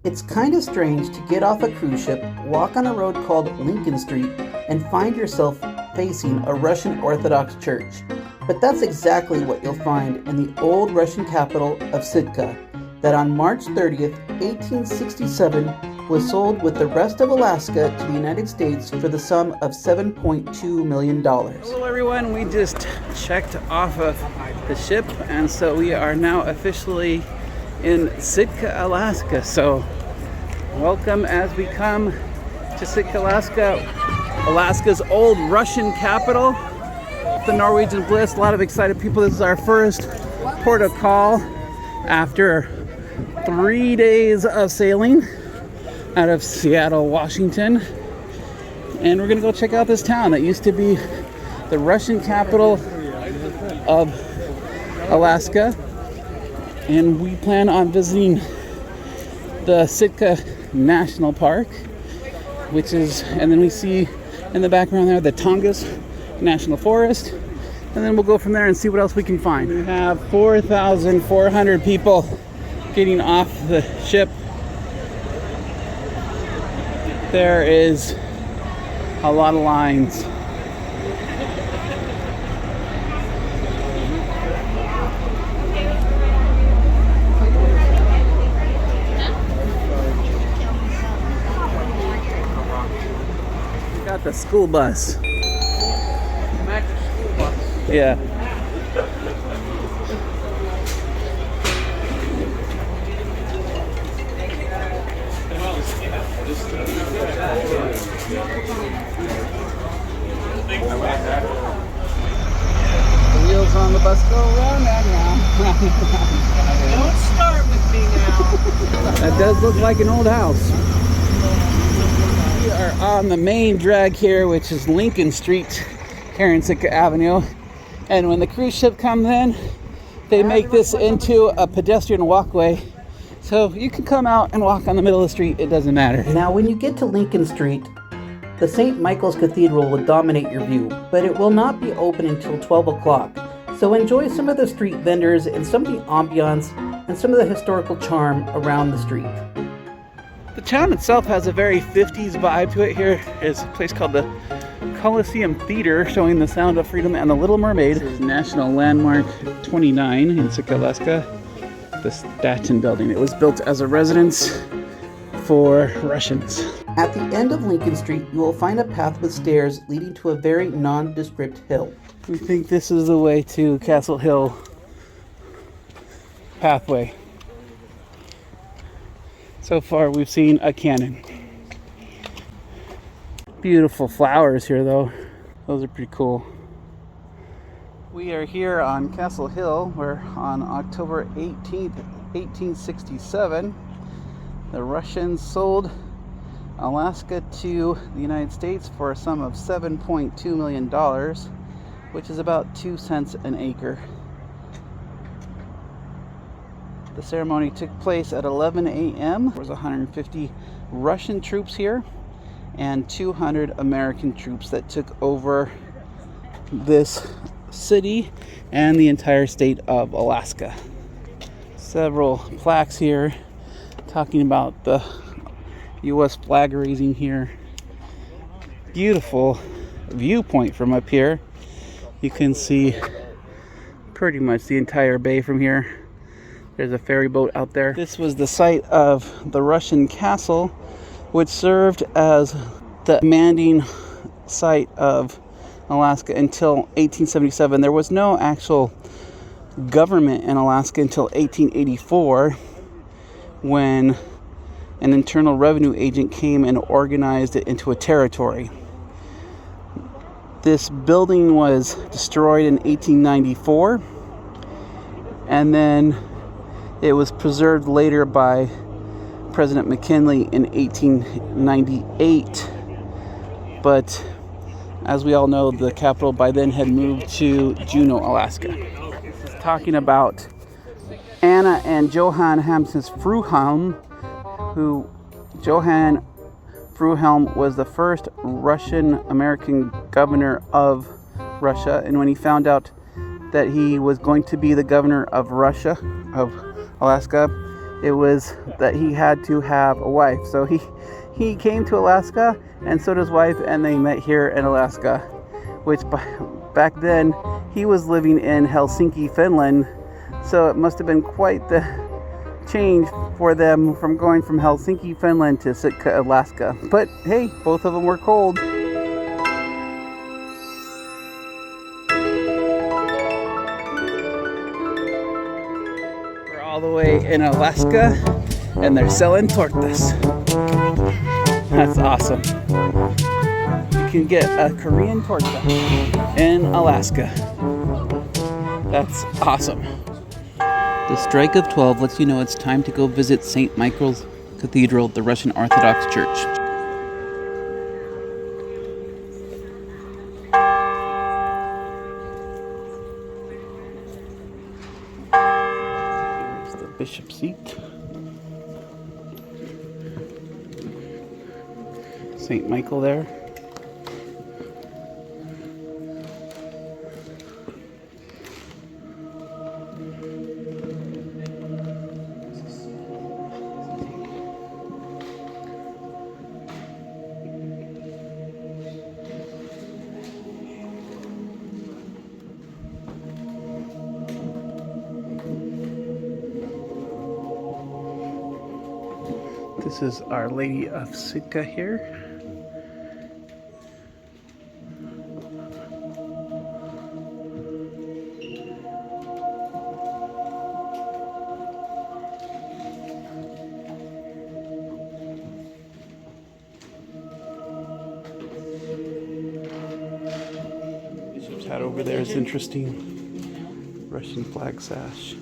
It's kind of strange to get off a cruise ship, walk on a road called Lincoln Street, and find yourself facing a Russian Orthodox church. But that's exactly what you'll find in the old Russian capital of Sitka, that on March 30th, 1867, was sold with the rest of Alaska to the United States for the sum of $7.2 million. Hello everyone, we just checked off of the ship, and so we are now officially in Sitka, Alaska. So welcome as we come to Sitka, Alaska, Alaska's old Russian capital, the Norwegian Bliss. A lot of excited people. This is our first port of call after 3 days of sailing out of Seattle, Washington. And we're gonna go check out this town that used to be the Russian capital of Alaska. And we plan on visiting the Sitka National Park, which is, and then we see in the background there the Tongass National Forest, and then we'll go from there and see what else we can find. We have 4,400 people getting off the ship. There is a lot of lines. Got the school bus. School bus. Yeah. The wheels on the bus go round and round. Don't start with me now. That does look like an old house. We are on the main drag here, which is Lincoln Street here in Sitka Avenue. And when the cruise ship comes in, they make this into a pedestrian walkway. So you can come out and walk on the middle of the street, it doesn't matter. Now, when you get to Lincoln Street, the St. Michael's Cathedral will dominate your view, but it will not be open until 12 o'clock. So enjoy some of the street vendors and some of the ambiance and some of the historical charm around the street. The town itself has a very 50s vibe to it. Here is a place called the Coliseum Theater, showing the Sound of Freedom and the Little Mermaid. This is National Landmark 29 in Sitka, Alaska. The Statuen Building. It was built as a residence for Russians. At the end of Lincoln Street, you will find a path with stairs leading to a very nondescript hill. We think this is the way to Castle Hill pathway. So far we've seen a cannon. Beautiful flowers here though. Those are pretty cool. We are here on Castle Hill, where on October 18th, 1867, the Russians sold Alaska to the United States for a sum of $7.2 million, which is about 2 cents an acre. The ceremony took place at 11 a.m. There was 150 Russian troops here and 200 American troops that took over this city and the entire state of Alaska. Several plaques here talking about the U.S. flag raising here. Beautiful viewpoint from up here. You can see pretty much the entire bay from here. There's a ferry boat out there. This was the site of the Russian castle, which served as the commanding site of Alaska until 1877. There was no actual government in Alaska until 1884, when an internal revenue agent came and organized it into a territory. This building was destroyed in 1894, and then it was preserved later by President McKinley in 1898. But as we all know, the capital by then had moved to Juneau, Alaska. This is talking about Anna and Johann Hamsens Fruhelm, who Johann Fruhelm was the first Russian-American governor of Russia. And when he found out that he was going to be the governor of Russia, of Alaska, it was that he had to have a wife. So he came to Alaska, and so did his wife, and they met here in Alaska, which back then he was living in Helsinki, Finland. So it must have been quite the change for them from going from Helsinki, Finland to Sitka, Alaska. But hey, both of them were cold. We're all the way in Alaska, and they're selling tortas. That's awesome. You can get a Korean torta in Alaska. That's awesome. The strike of 12 lets you know it's time to go visit St. Michael's Cathedral, the Russian Orthodox Church. Here's the bishop's seat. St. Michael there. This is Our Lady of Sitka here. Bishop's hat over there is interesting. Russian flag sash.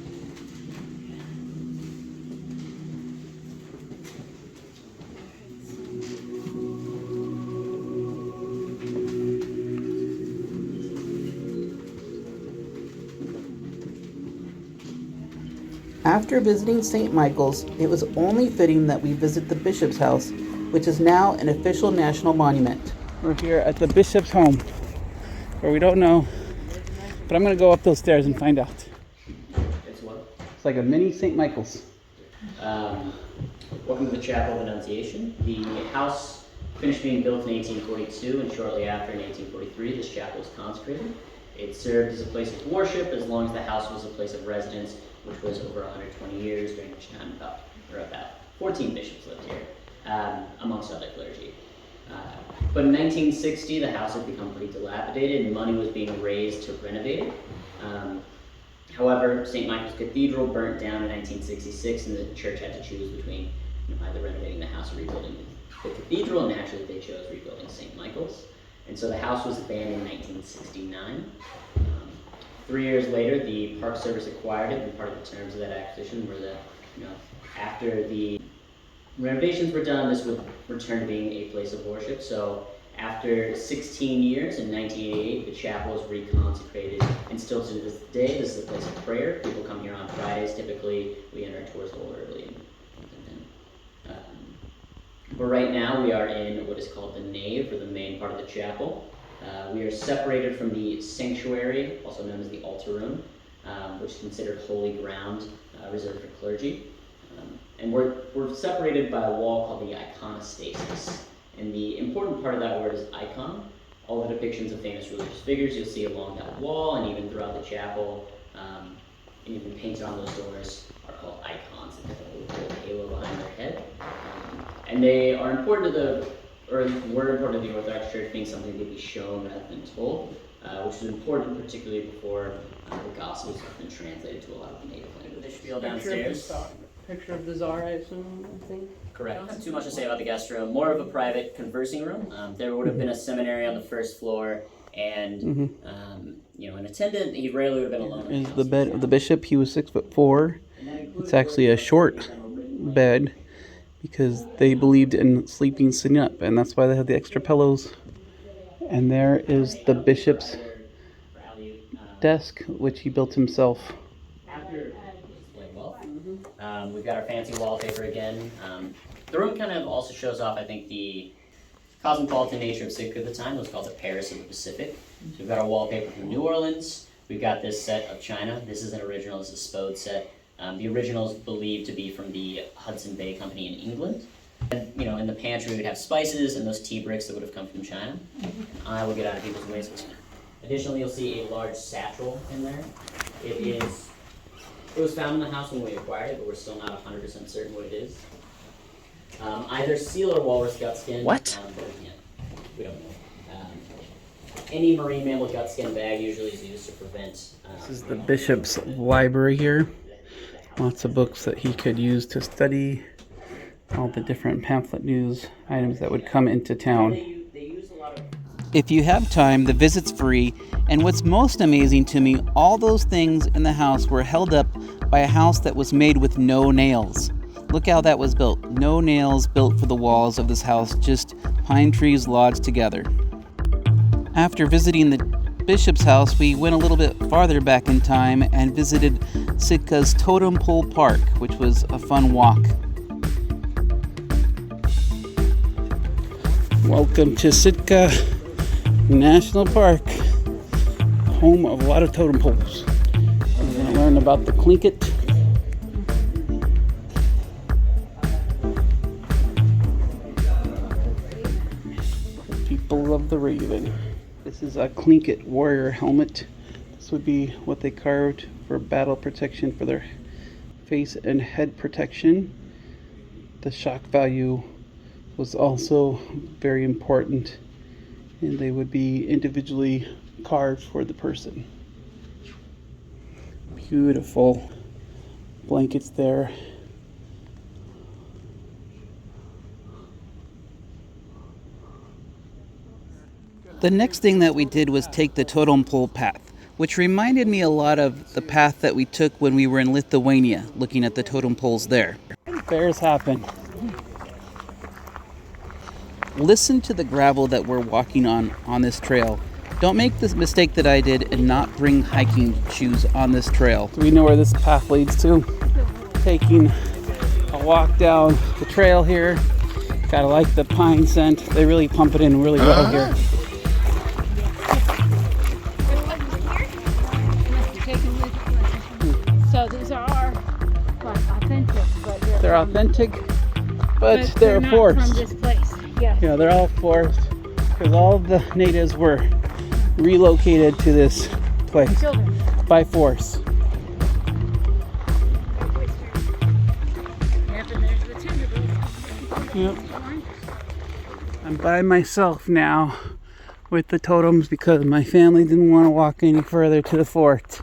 After visiting St. Michael's, it was only fitting that we visit the Bishop's house, which is now an official national monument. We're here at the Bishop's home, where we don't know, but I'm going to go up those stairs and find out. It's what? It's like a mini St. Michael's. Welcome to the Chapel of Annunciation. The house finished being built in 1842, and shortly after, in 1843, this chapel was consecrated. It served as a place of worship as long as the house was a place of residence, which was over 120 years, during which time about 14 bishops lived here, amongst other clergy. But in 1960, the house had become pretty dilapidated and money was being raised to renovate it. However, St. Michael's Cathedral burnt down in 1966, and the church had to choose between either renovating the house or rebuilding the cathedral, and naturally they chose rebuilding St. Michael's. And so the house was abandoned in 1969. 3 years later, the Park Service acquired it, and part of the terms of that acquisition were that, after the renovations were done, this would return to being a place of worship. So after 16 years, in 1988, the chapel was reconsecrated, and still to this day, this is a place of prayer. People come here on Fridays. Typically, we enter towards a little early. But right now, we are in what is called the nave, or the main part of the chapel. We are separated from the sanctuary, also known as the altar room, which is considered holy ground reserved for clergy. And we're separated by a wall called the iconostasis. And the important part of that word is icon. All the depictions of famous religious figures you'll see along that wall and even throughout the chapel, and even painted on those doors, are called icons. They have a little halo behind their head. And they are important to were important to the Orthodox Church, being something to be shown rather than told, which is important particularly before the Gospels have been translated to a lot of the native language. They spiel downstairs. Picture of the Tsar, I assume, I think. Correct. Not too much to say about the guest room. More of a private conversing room. There would have been a seminary on the first floor, and an attendant. He rarely would have been alone. Is the bed of the bishop? He was 6'4". It's actually a short bed because they believed in sleeping sitting up, and that's why they have the extra pillows. And there is the bishop's desk, which he built himself. We've got our fancy wallpaper again. The room kind of also shows off, I think, the cosmopolitan nature of Sitka at the time. It was called the Paris of the Pacific. So we've got our wallpaper from New Orleans. We've got this set of china. This is an original. This is a Spode set. The original is believed to be from the Hudson Bay Company in England. And, you know, in the pantry we'd have spices and those tea bricks that would have come from China. I will get out of people's ways. Additionally, you'll see a large satchel in there. It was found in the house when we acquired it, but we're still not 100% certain what it is. Either seal or walrus gut skin. What? But we don't know. Any marine mammal gut skin bag usually is used to prevent. This is the bishop's library here. Lots of books that he could use to study all the different pamphlet news items that would come into town. If you have time, the visit's free, and what's most amazing to me, all those things in the house were held up by a house that was made with no nails. Look how that was built. No nails built for the walls of this house, just pine trees lodged together. After visiting the bishop's house, we went a little bit farther back in time and visited Sitka's Totem Pole Park, which was a fun walk. Welcome to Sitka National Park, home of a lot of totem poles. We're going to learn about the Tlingit. People of the Raven. This is a Tlingit warrior helmet. This would be what they carved for battle protection for their face and head protection. The shock value was also very important, and they would be individually carved for the person. Beautiful blankets there. The next thing that we did was take the totem pole path, which reminded me a lot of the path that we took when we were in Lithuania, looking at the totem poles there. Bears happen. Listen to the gravel that we're walking on this trail. Don't make this mistake that I did and not bring hiking shoes on this trail. Do we know where this path leads to? Taking a walk down the trail here. Gotta like the pine scent. They really pump it in really well here. So these are like authentic, but they're authentic, but they're not forced. from this place. Yes. Yeah, they're all forced because all of the natives were relocated to this place by force. Yep. I'm by myself now with the totems because my family didn't want to walk any further to the fort.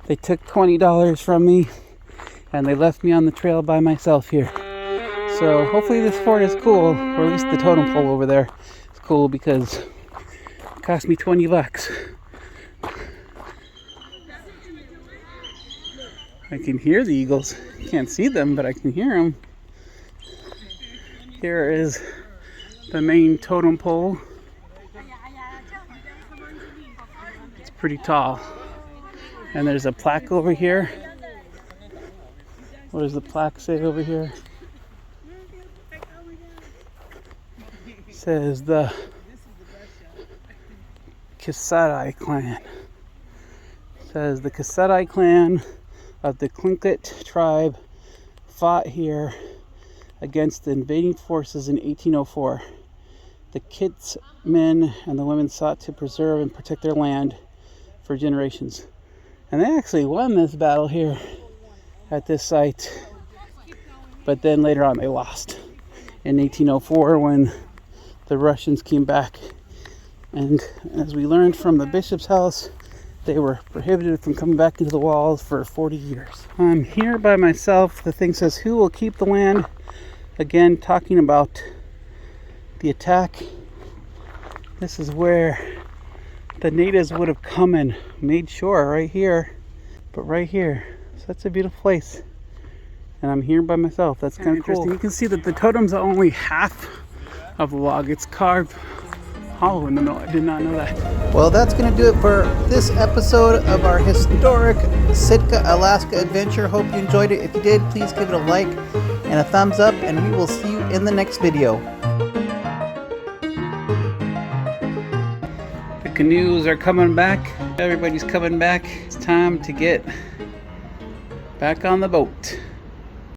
They took $20 from me and they left me on the trail by myself here. So hopefully this fort is cool, or at least the totem pole over there is cool because it cost me $20. I can hear the eagles. Can't see them, but I can hear them. Here is the main totem pole. It's pretty tall. And there's a plaque over here. What does the plaque say over here? It says the Kisadai clan. It says the Kisadai clan of the Tlingit tribe fought here against the invading forces in 1804. The Kit's men and the women sought to preserve and protect their land for generations. And they actually won this battle here at this site. But then later on they lost in 1804 when the Russians came back. And as we learned from the bishop's house, they were prohibited from coming back into the walls for 40 years. I'm here by myself. The thing says, "Who will keep the land?" Again, talking about the attack. This is where the natives would have come and made sure right here. But right here. So that's a beautiful place. And I'm here by myself. That's kind of interesting. You can see that the totem's are only half of the log. It's carved hollow in the middle. I did not know that. Well, that's going to do it for this episode of our historic Sitka, Alaska adventure. Hope you enjoyed it. If you did, please give it a like and a thumbs up, and we will see you in the next video. The canoes are coming back. Everybody's coming back. It's time to get back on the boat.